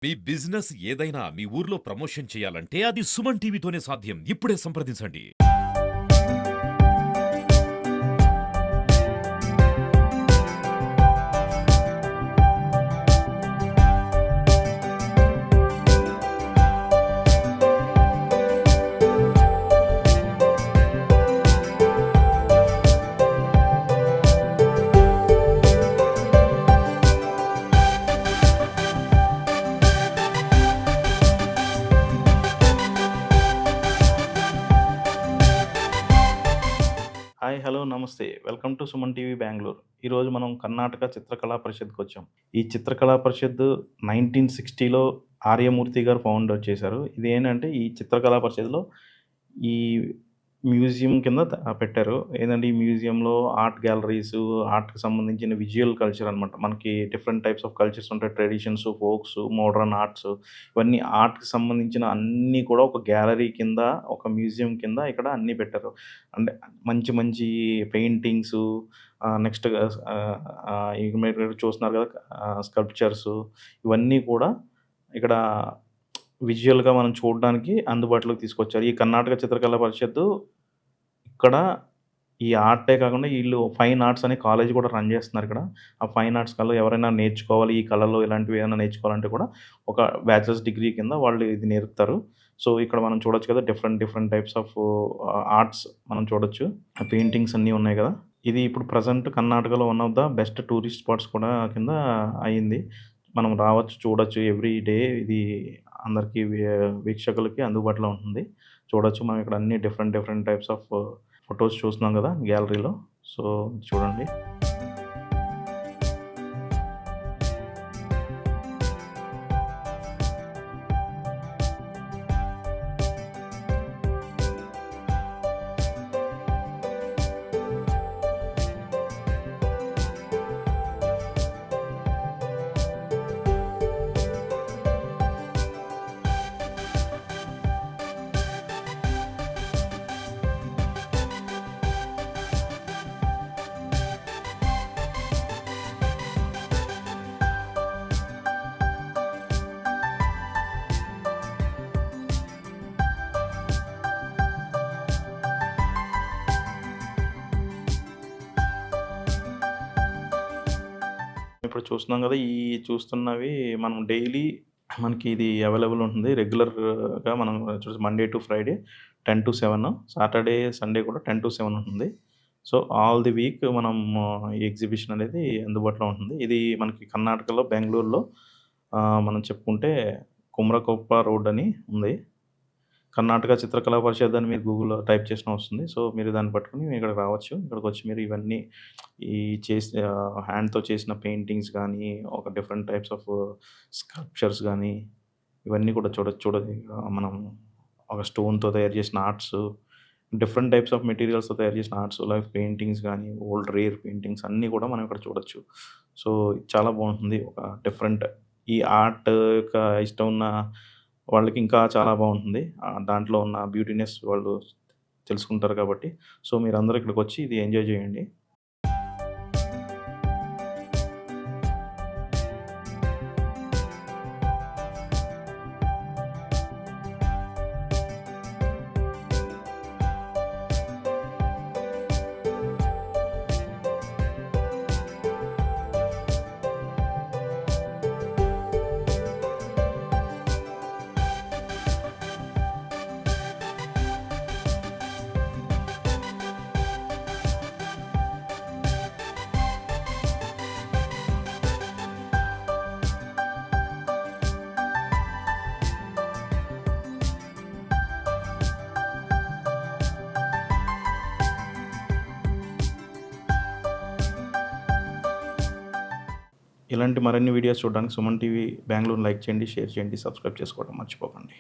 మీ business ఏదైనా మీ ఊర్లో promotion చేయాలంటే అది సుమన్ టీవీతోనే సాధ్యం. ఇప్పుడే సంప్రదించండి. హాయ్! హలో! నమస్తే. Welcome to Suman TV Bengaluru. ఈరోజు మనం కర్ణాటక చిత్రకళా పరిషత్‌కొచ్చాం. ఈ చిత్రకళా పరిషత్ 1960లో ఆర్యమూర్తి గారు ఫౌండర్ చేశారు. ఇదేంటంటే ఈ చిత్రకళా పరిషత్‌లో ఈ మ్యూజియం కింద పెట్టారు. ఏందంటే ఈ మ్యూజియంలో ఆర్ట్ గ్యాలరీసు, ఆర్ట్‌కి సంబంధించిన విజువల్ కల్చర్ అనమాట. మనకి డిఫరెంట్ టైప్స్ ఆఫ్ కల్చర్స్ ఉంటాయి. ట్రెడిషన్స్, ఫోక్స్, మోడర్న్ ఆర్ట్స్ ఇవన్నీ ఆర్ట్‌కి సంబంధించిన అన్నీ కూడా ఒక గ్యాలరీ కింద, ఒక మ్యూజియం కింద ఇక్కడ అన్నీ పెట్టారు. అంటే మంచి మంచి పెయింటింగ్సు నెక్స్ట్ ఇక మీరు చూస్తున్నారు కదా! స్కల్ప్చర్సు ఇవన్నీ కూడా ఇక్కడ విజువల్‌గా మనం చూడడానికి అందుబాటులోకి తీసుకొచ్చారు. ఈ కర్ణాటక చిత్రకళా పరిషత్తు ఇక్కడ ఈ ఆర్టే కాకుండా ఈళ్ళు ఫైన్ ఆర్ట్స్ అనే కాలేజ్ కూడా రన్ చేస్తున్నారిక్కడ. ఆ ఫైన్ ఆర్ట్స్ కల్లా ఎవరైనా నేర్చుకోవాలి, ఈ కళలు ఇలాంటివి ఏమైనా నేర్చుకోవాలంటే కూడా ఒక బ్యాచిలర్స్ డిగ్రీ కింద వాళ్ళు ఇది నేర్పుతారు. సో, ఇక్కడ మనం చూడొచ్చు కదా! Different different types of arts మనం చూడొచ్చు. ఆ పెయింటింగ్స్ అన్నీ ఉన్నాయి కదా! ఇది ఇప్పుడు ప్రెజెంట్ కర్ణాటకలో one of the best tourist spots కూడా కింద అయింది. మనం రావచ్చు, చూడొచ్చు ఎవ్రీ డే ఇది అందరికి వీక్షకులకి అందుబాటులో ఉంటుంది. చూడొచ్చు మనం ఇక్కడ అన్ని different different types of photos చూస్తున్నాం కదా! గ్యాలరీలో. సో, చూడండి. ఇప్పుడు చూస్తున్నాం కదా! ఈ చూస్తున్నవి మనం డైలీ మనకి ఇది అవైలబుల్ ఉంటుంది. రెగ్యులర్‌గా మనం Monday to Friday 10-7, Saturday, Sunday కూడా 10-7 ఉంటుంది. సో, ఆల్ ది వీక్ మనం ఈ ఎగ్జిబిషన్ అనేది అందుబాటులో ఉంటుంది. ఇది మనకి కర్ణాటకలో బెంగుళూరులో మనం చెప్పుకుంటే కుమ్రకొప్ప రోడ్ అని ఉంది. కర్ణాటక చిత్రకళా పరిషత్ అని మీరు గూగుల్‌లో టైప్ చేసినా వస్తుంది. సో, మీరు దాన్ని పట్టుకొని ఇక్కడికి రావచ్చు. ఇక్కడికొచ్చి మీరు ఇవన్నీ ఈ హ్యాండ్‌తో చేసిన పెయింటింగ్స్ గానీ, ఒక డిఫరెంట్ టైప్స్ ఆఫ్ స్కల్ప్చర్స్ గానీ, ఇవన్నీ కూడా చూడొచ్చు. మనం ఒక స్టోన్‌తో తయారు చేసిన ఆర్ట్స్, డిఫరెంట్ టైప్స్ ఆఫ్ మెటీరియల్స్‌తో తయారు చేసిన ఆర్ట్స్ లైక్ పెయింటింగ్స్ గానీ, ఓల్డ్ రేర్ పెయింటింగ్స్ అన్నీ కూడా మనం ఇక్కడ చూడొచ్చు. సో, చాలా బావుంటుంది. ఒక డిఫరెంట్ ఈ ఆర్ట్ యొక్క ఇష్టం ఉన్న వాళ్ళకి ఇంకా చాలా బావుంటుంది. దాంట్లో ఉన్న బ్యూటీనెస్ వాళ్ళు తెలుసుకుంటారు కాబట్టి. సో, మీరందరూ ఇక్కడికొచ్చి ఇది ఎంజాయ్ చేయండి. ఇలాంటి మరిన్ని వీడియోస్ చూడడానికి సుమన్ టీవీ బెంగుళూరుని లైక్ చేయండి, షేర్ చేయండి, సబ్స్క్రైబ్ చేసుకోవడం మర్చిపోకండి.